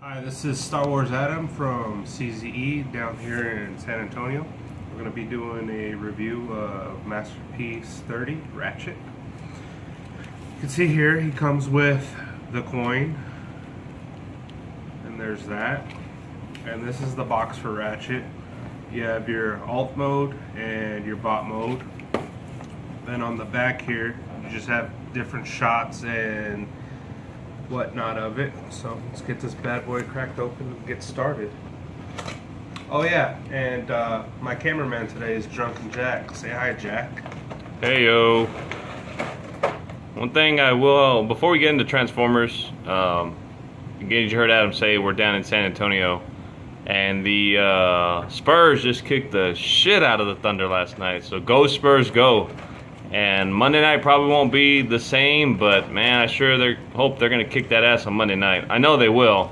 Hi, this is Star Wars Adam from CZE down here in San Antonio. We're going to be doing a review of Masterpiece 30 Ratchet. You can see here he comes with the coin, and there's that. And this is the box for Ratchet. You have your alt mode and your bot mode. Then on the back here, you just have different shots and whatnot of it. So let's get this bad boy cracked open and get started. Oh yeah, and my cameraman today is Drunken Jack. Say hi, Jack. Hey yo. One thing I will, before we get into Transformers, again, you heard Adam say we're down in San Antonio, and the Spurs just kicked the shit out of the Thunder last night. So go Spurs, go! And Monday night probably won't be the same, but man, I sure hope they're gonna kick that ass on Monday night. I know they will.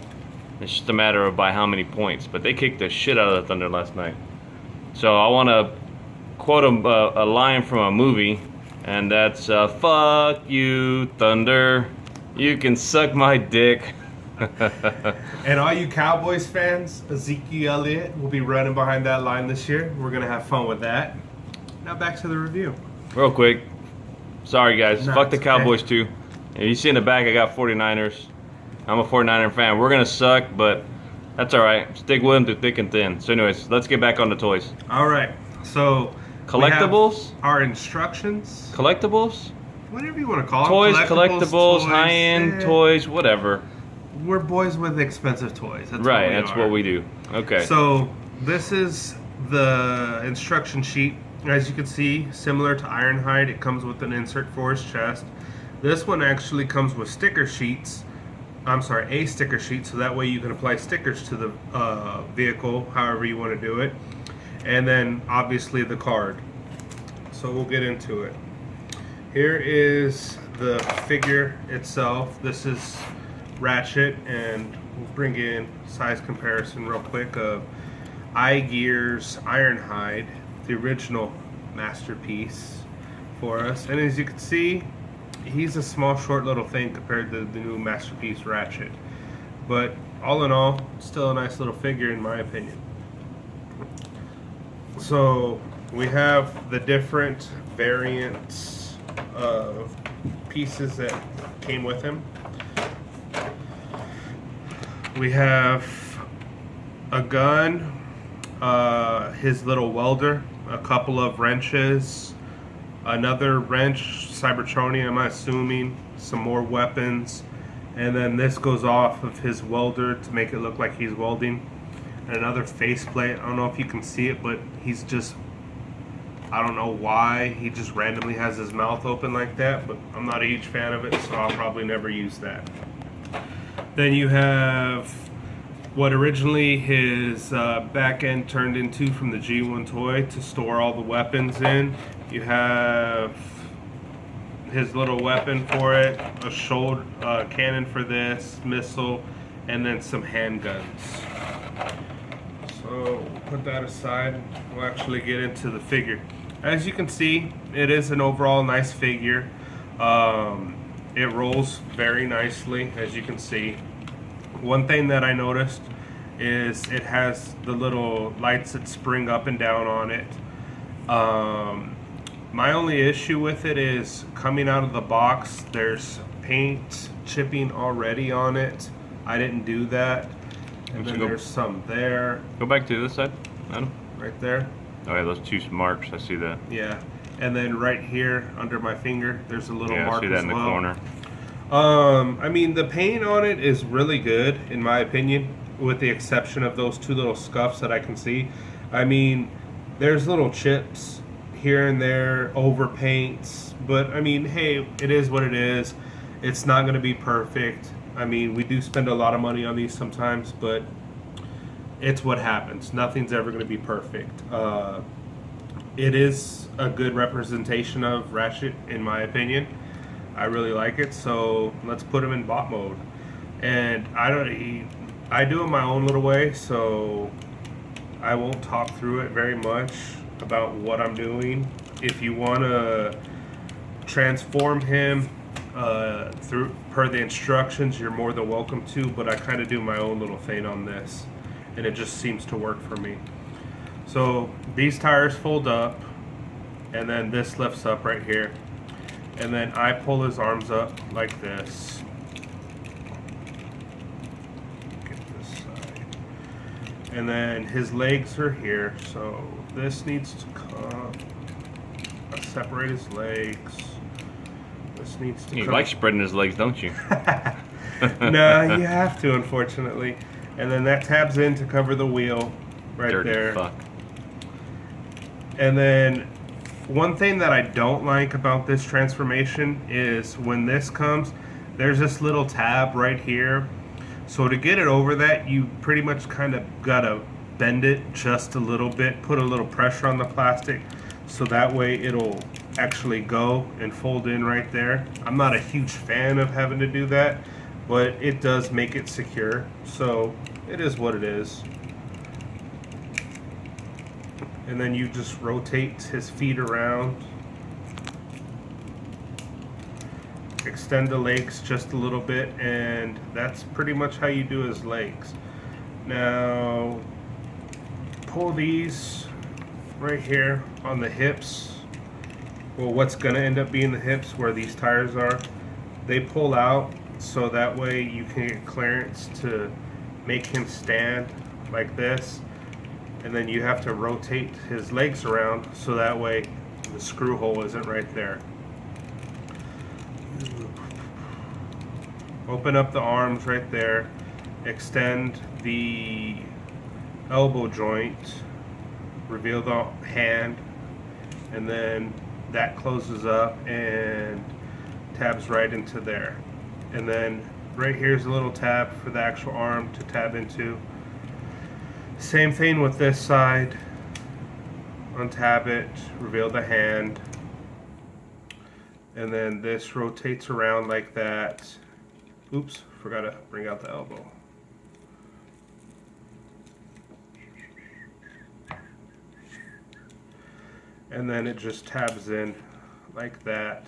It's just a matter of by how many points. But they kicked the shit out of the Thunder last night. So I want to quote a line from a movie, and that's "Fuck you, Thunder. You can suck my dick." And all you Cowboys fans, Ezekiel Elliott will be running behind that line this year. We're gonna have fun with that. Now back to the review. Real quick, sorry guys, No, fuck the it's Cowboys okay. too. And you see in the back I got 49ers. I'm a 49er fan. We're gonna suck, but that's alright. Stick with them through thick and thin. So anyways, let's get back on the toys. Alright, so Collectibles? we have our instructions. Collectibles? Whatever you want to call Toys, them. collectibles, toys, high-end eh. toys, whatever. We're boys with expensive toys. That's Right, what we that's are. what we do. Okay. So this is the instruction sheet. As you can see, similar to Ironhide, it comes with an insert for his chest. This one actually comes with sticker sheets. I'm sorry, a sticker sheet, so that way you can apply stickers to the vehicle, however you want to do it. And then obviously the card. So we'll get into it. Here is the figure itself. This is Ratchet, and we'll bring in size comparison real quick of iGear's Ironhide, the original Masterpiece for us. And as you can see, he's a small, short little thing compared to the new Masterpiece Ratchet. But all in all, still a nice little figure in my opinion. So we have the different variants of pieces that came with him. We have a gun, his little welder, a couple of wrenches, another wrench, Cybertronian, I'm assuming, some more weapons, and then this goes off of his welder to make it look like he's welding. And another faceplate. I don't know if you can see it, but he's just, I don't know why, he just randomly has his mouth open like that, but I'm not a huge fan of it, so I'll probably never use that. Then you have what originally his back end turned into from the G1 toy to store all the weapons in. You have his little weapon for it, a shoulder cannon for this, missile, and then some handguns. So put that aside, we'll actually get into the figure. As you can see, it is an overall nice figure. It rolls very nicely, as you can see. One thing that I noticed is it has the little lights that spring up and down on it. My only issue with it is coming out of the box, there's paint chipping already on it. I didn't do that. And then there's some there. Go back to this side, Adam. Right there. Okay, those two marks, I see that. Yeah. And then right here under my finger, there's a little Yeah, mark I see that as in the well. corner. I mean, the paint on it is really good, in my opinion, with the exception of those two little scuffs that I can see. I mean, there's little chips here and there, over paints, but I mean, hey, it is what it is. It's not going to be perfect. I mean, we do spend a lot of money on these sometimes, but it's what happens. Nothing's ever going to be perfect. It is a good representation of Ratchet, in my opinion. I really like it, so let's put him in bot mode. And I do it my own little way, so I won't talk through it very much about what I'm doing. If you want to transform him through per the instructions. You're more than welcome to, but I kind of do my own little thing on this, and it just seems to work for me. So these tires fold up, and then this lifts up right here, and then I pull his arms up like this. Get this side, and then his legs are here, so this needs to come. Separate his legs. This needs to. You come. like spreading his legs, don't you? No, you have to, unfortunately. And then that tabs in to cover the wheel right Dirty there. fuck. And then one thing that I don't like about this transformation is when this comes, there's this little tab right here. So to get it over that, you pretty much kind of gotta bend it just a little bit, put a little pressure on the plastic, so that way it'll actually go and fold in right there. I'm not a huge fan of having to do that, but it does make it secure, so it is what it is. And then you just rotate his feet around, extend the legs just a little bit, and that's pretty much how you do his legs. Now pull these right here on the hips. Well, what's going to end up being the hips where these tires are, they pull out, so that way you can get clearance to make him stand like this, and then you have to rotate his legs around so that way the screw hole isn't right there. Open up the arms right there, extend the elbow joint, reveal the hand, and then that closes up and tabs right into there. And then right here's a little tab for the actual arm to tab into. Same thing with this side. Untab it, reveal the hand, and then this rotates around like that. Oops, forgot to bring out the elbow. And then it just tabs in like that,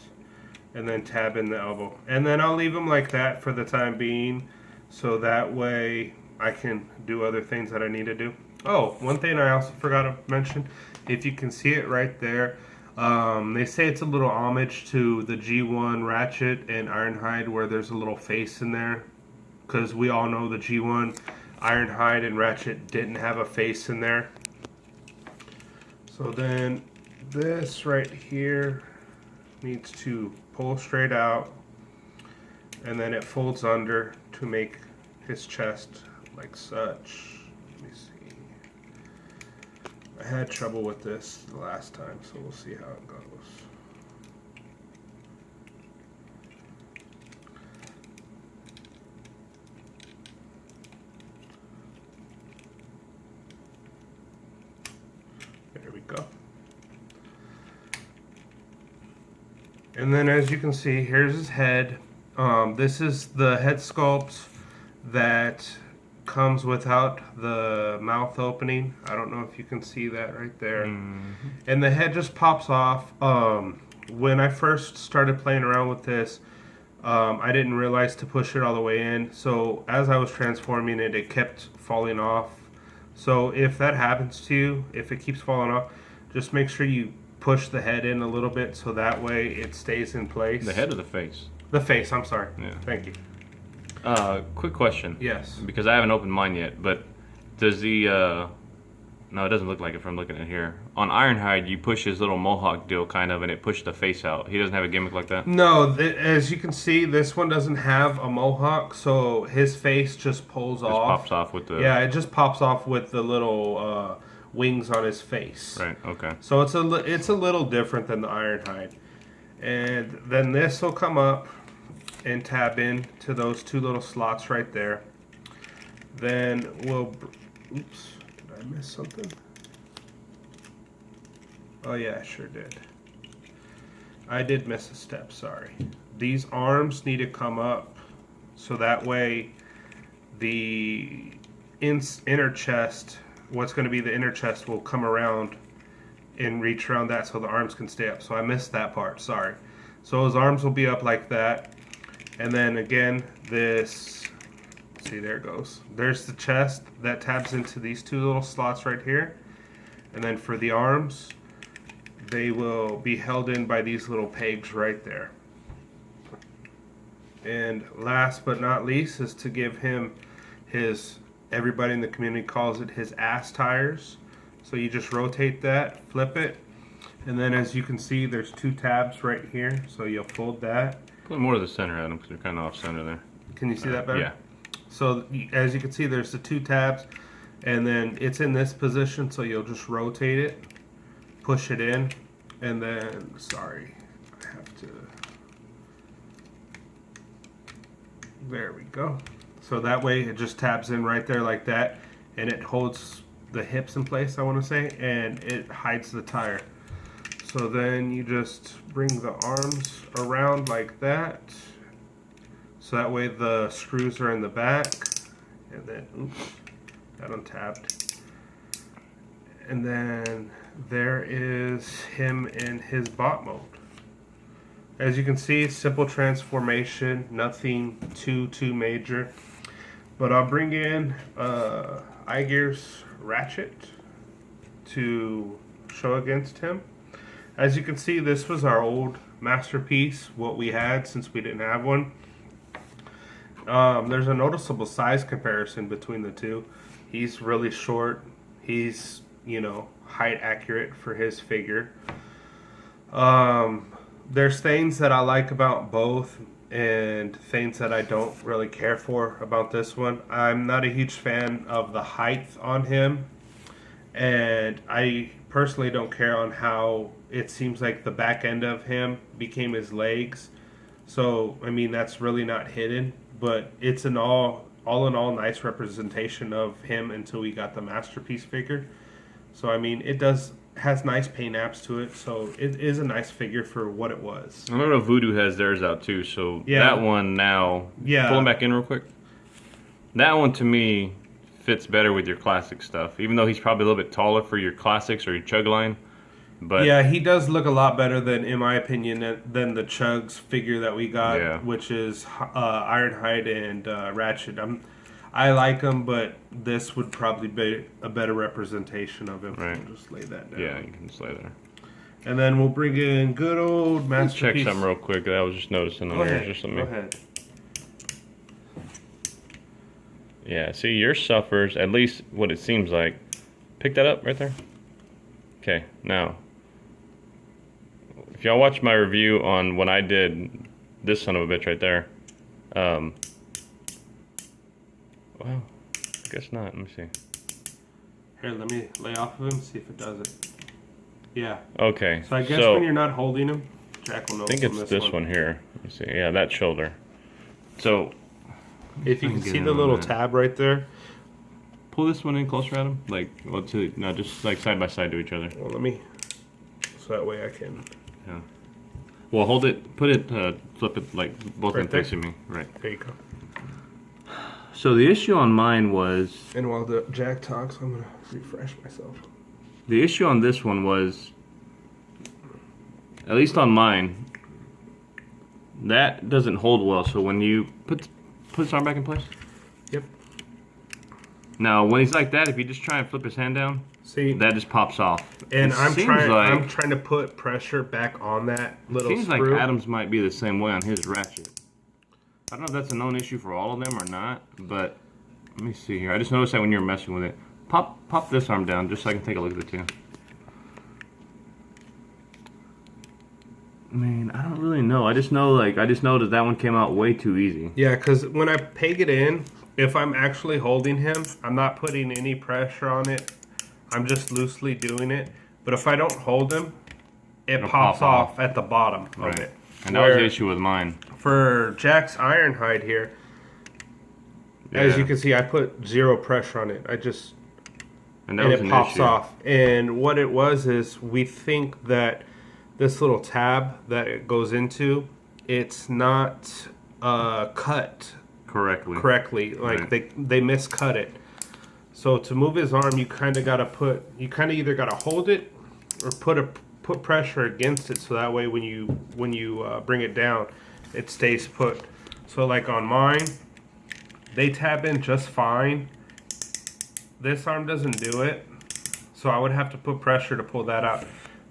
and then tab in the elbow. And then I'll leave them like that for the time being, so that way I can do other things that I need to do. Oh, one thing I also forgot to mention, if you can see it right there, they say it's a little homage to the G1 Ratchet and Ironhide, where there's a little face in there, because we all know the G1 Ironhide and Ratchet didn't have a face in there. So then this right here needs to pull straight out, and then it folds under to make his chest like such. Let me see. I had trouble with this the last time, so we'll see how it goes. There we go. And then as you can see, here's his head. This is the head sculpt that comes without the mouth opening. I don't know if you can see that right there. Mm-hmm. And the head just pops off. When I first started playing around with this, I didn't realize to push it all the way in. So as I was transforming it, it kept falling off. So if that happens to you, if it keeps falling off, just make sure you push the head in a little bit so that way it stays in place. The head or the face? The face, I'm sorry. Yeah. Thank you. Quick question. Yes. Because I haven't opened mine yet, but does the... no, it doesn't look like it from looking at here. On Ironhide, you push his little mohawk deal, kind of, and it pushed the face out. He doesn't have a gimmick like that? No, as you can see, this one doesn't have a mohawk, so his face just pulls off. Just pops off with the... Yeah, it just pops off with the little wings on his face. Right, okay. So it's a little different than the Ironhide. And then this will come up and tab in to those two little slots right there. Then we'll... Oops, did I miss something? Oh yeah, I sure did. I did miss a step, sorry. These arms need to come up so that way the inner chest, what's going to be the inner chest, will come around and reach around that so the arms can stay up. So I missed that part, sorry. So his arms will be up like that, And then again, this, see, there it goes. There's the chest that tabs into these two little slots right here. And then for the arms, they will be held in by these little pegs right there. And last but not least is to give him his, everybody in the community calls it his ass tires. So you just rotate that, flip it, and then as you can see, there's two tabs right here. So you'll fold that. Put more to the center, Adam, because you're kind of off center there. Can you see that better? Yeah. So as you can see, there's the two tabs, and then it's in this position. So you'll just rotate it, push it in, and then, sorry, I have to. There we go. So that way it just tabs in right there like that, and it holds the hips in place, I want to say, and it hides the tire. So then you just bring the arms around like that, so that way the screws are in the back, and then, oops, got untabbed. And then there is him in his bot mode. As you can see, simple transformation, nothing too major. But I'll bring in iGear's Ratchet to show against him. As you can see, this was our old masterpiece, what we had since we didn't have one. There's a noticeable size comparison between the two. He's really short. He's, you know, height accurate for his figure. There's things that I like about both and things that I don't really care for about this one. I'm not a huge fan of the height on him, and I personally don't care on how it seems like the back end of him became his legs. So, I mean, that's really not hidden, but it's an all in all nice representation of him until we got the masterpiece figure. So, I mean, it has nice paint apps to it, so it is a nice figure for what it was. I don't know if Voodoo has theirs out too, so Yeah. that one now, Yeah. pull them back in real quick. That one to me fits better with your classic stuff, even though he's probably a little bit taller for your classics or your Chug line. But yeah, he does look a lot better than, in my opinion, than the Chugs figure that we got, Yeah. which is Ironhide and Ratchet. I like him, but this would probably be a better representation of him. Right. We'll just lay that down. yeah, you can just lay there. And then we'll bring in good old Let's check masterpiece. something real quick that I was just noticing on Go there. ahead. Just let Go me. ahead. Yeah, see, yours suffers, at least what it seems like. Pick that up right there. Okay, now, if y'all watch my review on when I did this son of a bitch right there, well, I guess not. Let me see. Here, let me lay off of him, see if it does it. Yeah. Okay, So I guess when you're not holding him, Jack will know. I think it's this one here. Let me see. Yeah, that shoulder. So, If you can Get see in the on little that. tab right there. pull this one in closer at him. Like, well, no, just like side by side to each other. Well, let me. So that way I can. Yeah. Well, hold it, put it, flip it like both Right in there? facing me. Right. There you go. So the issue on mine was, And while the Jack talks, I'm gonna refresh myself. the issue on this one was, at least on mine, that doesn't hold well. So when you put his arm back in place. Yep. Now when he's like that, if you just try and flip his hand down, See, that just pops off. and It I'm seems trying. like- I'm trying to put pressure back on that little Seems like screw. Adams might be the same way on his Ratchet. I don't know if that's a known issue for all of them or not, but let me see here. I just noticed that when you're messing with it. Pop this arm down just so I can take a look at it too. I mean, I don't really know. I just know that one came out way too easy. Yeah, because when I peg it in, if I'm actually holding him, I'm not putting any pressure on it. I'm just loosely doing it. But if I don't hold him, it It'll pops pop off at the bottom of Right. it. And that was the Where- issue with mine. For Jack's Ironhide here, as Yeah. you can see, I put zero pressure on it. And And was it an pops issue. off. And what it was is we think that this little tab that it goes into, it's not cut correctly. Like Right. they miscut it. So to move his arm, you kind of either got to hold it or put pressure against it, so that way when you bring it down, it stays put. So like on mine, they tab in just fine. This arm doesn't do it, so I would have to put pressure to pull that out.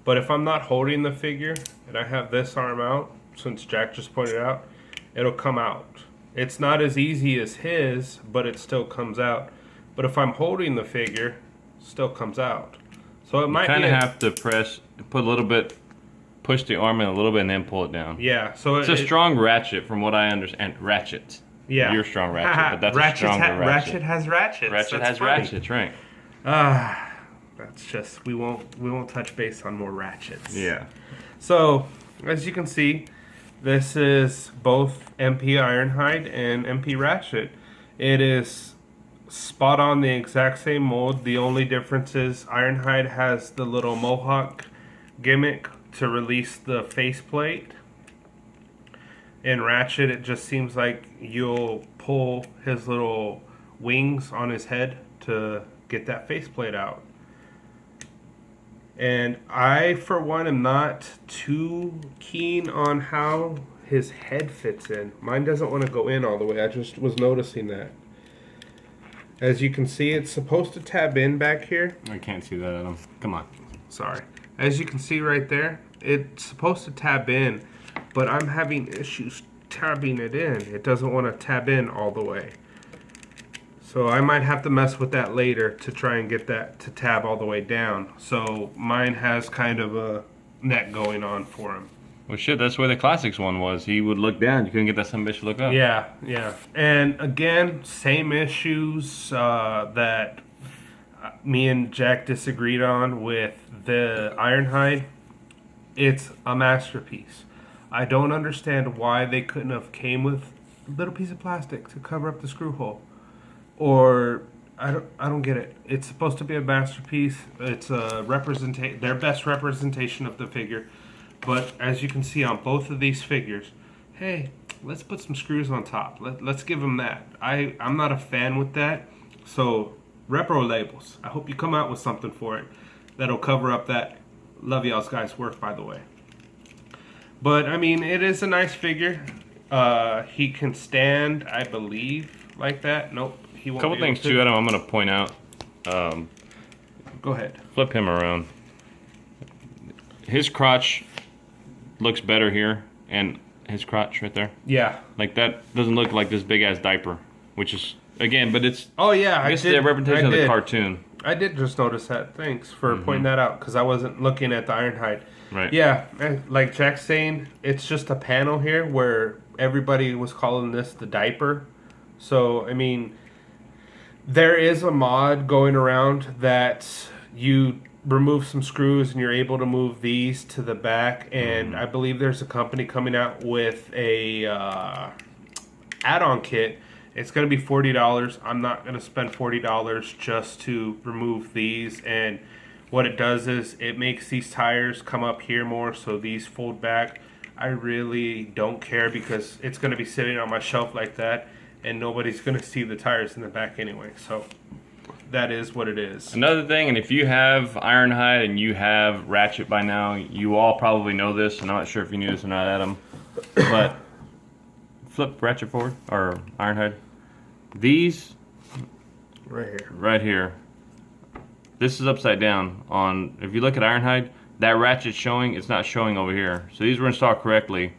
But if I'm not holding the figure and I have this arm out, since Jack just pointed out, it'll come out. It's not as easy as his, but it still comes out. But if I'm holding the figure, it still comes out. So it might kind of have to press, put a little bit, push the arm in a little bit, and then pull it down. Yeah, so it's a strong ratchet, from what I understand. Ratchet. Yeah, you're strong ratchet, but that's a stronger ratchet. Ratchet has ratchets. Ratchet has ratchets, right? That's just we won't touch base on more ratchets. Yeah. So as you can see, this is both MP Ironhide and MP Ratchet. It is spot on the exact same mold. The only difference is Ironhide has the little mohawk gimmick to release the faceplate. In Ratchet, it just seems like you'll pull his little wings on his head to get that faceplate out. And I, for one, am not too keen on how his head fits in. Mine doesn't want to go in all the way. I just was noticing that. As you can see, it's supposed to tab in back here. I can't see that, Adam. Come on. Sorry. As you can see right there, it's supposed to tab in, but I'm having issues tabbing it in. It doesn't want to tab in all the way. So I might have to mess with that later to try and get that to tab all the way down. So mine has kind of a neck going on for him. Well, shit, that's where the Classics one was. He would look down. You couldn't get that son of a bitch to look up. Yeah, yeah. And again, same issues that me and Jack disagreed on with the Ironhide. It's a masterpiece. I don't understand why they couldn't have came with a little piece of plastic to cover up the screw hole. Or I don't get it. It's supposed to be a masterpiece. It's a their best representation of the figure. But as you can see on both of these figures, hey, let's put some screws on top. Let's give them that. I'm not a fan with that. So repro labels. I hope you come out with something for it that'll cover up that. Love y'all's guys' work, by the way. But I mean, it is a nice figure. He can stand, I believe, like that. Nope. A couple things too, Adam, I'm going to point out. Go ahead. Flip him around. His crotch looks better here, and his crotch right there. Yeah. Like that doesn't look like this big ass diaper, which is again, but it's. Oh yeah, I guess the representation of the cartoon. I did just notice that. Thanks for pointing that out, because I wasn't looking at the Ironhide. Right. Yeah, like Jack's saying, it's just a panel here where everybody was calling this the diaper. So I mean, there is a mod going around that you remove some screws and you're able to move these to the back, and I believe there's a company coming out with a add-on kit. It's going to be $40. I'm not going to spend $40 just to remove these. And what it does is it makes these tires come up here more, so these fold back. I really don't care, because it's going to be sitting on my shelf like that, and nobody's going to see the tires in the back anyway. So that is what it is. Another thing, and if you have Ironhide and you have Ratchet by now, you all probably know this, and I'm not sure if you knew this or not, Adam, but flip Ratchet forward, or Ironhide. These right here, this is upside down. On if you look at Ironhide, that ratchet's showing, it's not showing over here. So these were installed correctly,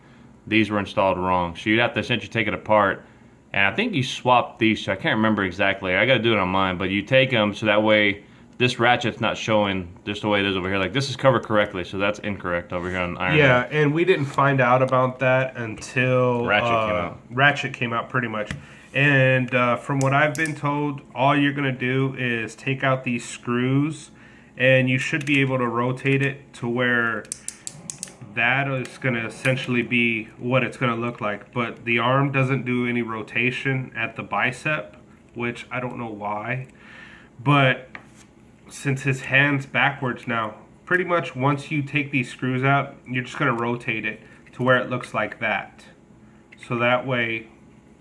these were installed wrong. So you'd have to essentially take it apart, and I think you swapped these, so I can't remember exactly. I gotta do it on mine, but you take them so that way this ratchet's not showing just the way it is over here. Like this is covered correctly, so that's incorrect over here on Ironhide. Yeah, and we didn't find out about that until Ratchet came out. Ratchet came out, pretty much. And from what I've been told, all you're going to do is take out these screws, and you should be able to rotate it to where that is going to essentially be what it's going to look like. But the arm doesn't do any rotation at the bicep, which I don't know why. But since his hand's backwards now, pretty much once you take these screws out, you're just going to rotate it to where it looks like that. So that way...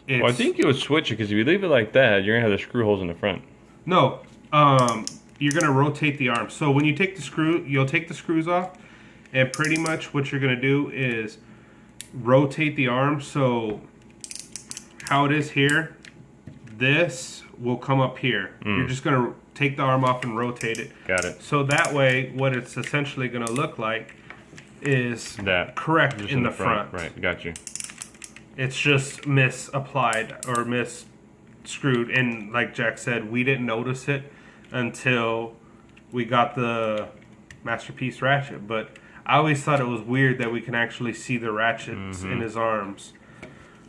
Well, I think you would switch it, because if you leave it like that, you're going to have the screw holes in the front. No, you're going to rotate the arm. So when you take the screw, you'll take the screws off, and pretty much what you're going to do is rotate the arm. So how it is here, this will come up here. You're just going to take the arm off and rotate it. Got it. So that way, what it's essentially going to look like is That correct just in the front. Right, got you. It's just misapplied or mis-screwed. And like Jack said, we didn't notice it until we got the Masterpiece Ratchet. But I always thought it was weird that we can actually see the ratchets in his arms.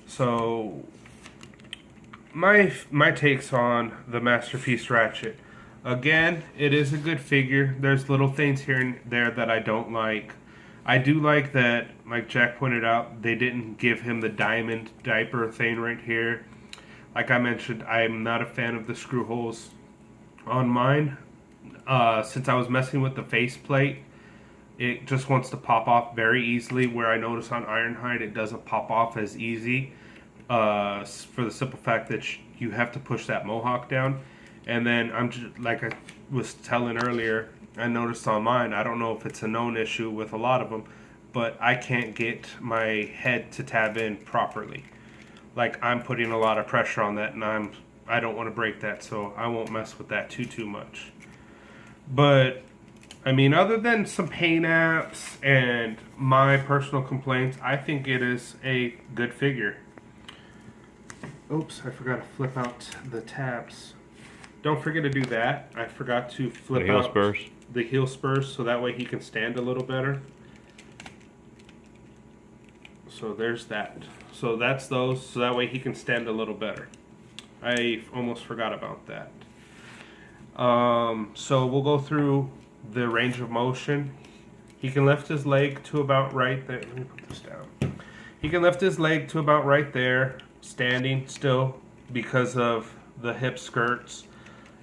So my takes on the Masterpiece Ratchet. Again, it is a good figure. There's little things here and there that I don't like. I do like that, like Jack pointed out, they didn't give him the diamond diaper thing right here. Like I mentioned, I'm not a fan of the screw holes on mine. Since I was messing with the faceplate, it just wants to pop off very easily, where I notice on Ironhide it doesn't pop off as easy, for the simple fact that you have to push that mohawk down. And then I'm just, like I was telling earlier, I noticed on mine, I don't know if it's a known issue with a lot of them, but I can't get my head to tab in properly. Like, I'm putting a lot of pressure on that, and I don't want to break that, so I won't mess with that too much. But I mean, other than some paint apps and my personal complaints, I think it is a good figure. Oops, I forgot to flip out the tabs. Don't forget to do that. I forgot to flip The heel out spurs. the heel spurs so that way he can stand a little better. So there's that. So that's those, so that way he can stand a little better. I almost forgot about that. So we'll go through the range of motion. He can lift his leg to about right there. Let me put this down. He can lift his leg to about right there, standing still because of the hip skirts.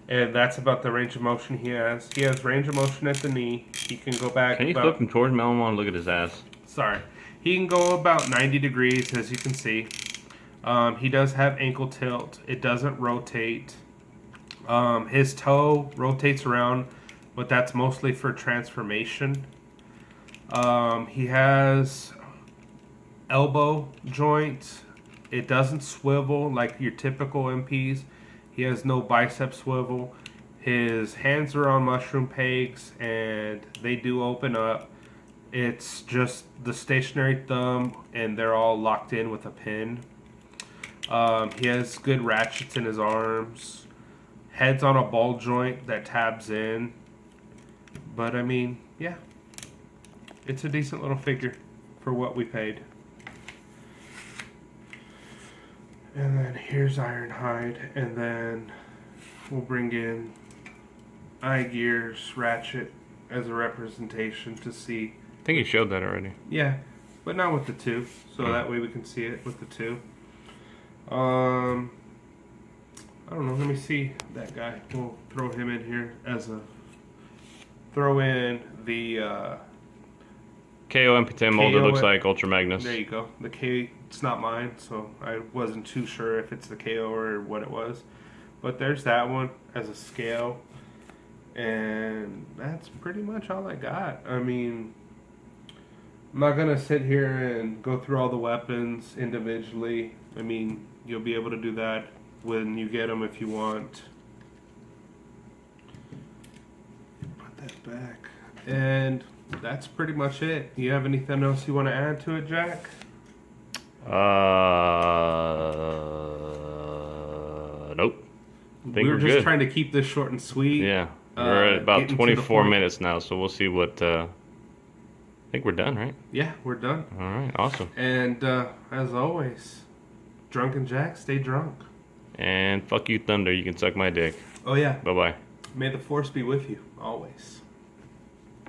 And that's about the range of motion he has. He has range of motion at the knee. He can go back. Can you flip him towards me? I want to look at his ass. Sorry. He can go about 90 degrees, as you can see. He does have ankle tilt. It doesn't rotate. His toe rotates around, but that's mostly for transformation. He has elbow joint. It doesn't swivel like your typical MPs. He has no bicep swivel. His hands are on mushroom pegs, and they do open up. It's just the stationary thumb, and they're all locked in with a pin. He has good ratchets in his arms. Head's on a ball joint that tabs in. But I mean, yeah. It's a decent little figure for what we paid. And then here's Ironhide, and then we'll bring in iGear's Ratchet as a representation to see. I think you showed that already. Yeah, but not with the two, so that way we can see it with the two. I don't know, let me see that guy. We'll throw him in here as a... Throw in the... KO MP10 molded, KO looks like Ultra Magnus. There you go. The K, it's not mine, so I wasn't too sure if it's the KO or what it was. But there's that one as a scale. And that's pretty much all I got. I mean, I'm not going to sit here and go through all the weapons individually. I mean, you'll be able to do that when you get them if you want. Put that back. And that's pretty much it. You have anything else you want to add to it, Jack? Nope. I think We were we're just good. trying to keep this short and sweet. Yeah. We're at about getting to the 24 point. minutes now, so we'll see what... I think we're done, right? Yeah, we're done. All right, awesome. And as always, Drunken Jack, stay drunk. And fuck you, Thunder. You can suck my dick. Oh yeah, Bye-bye. may the force be with you always.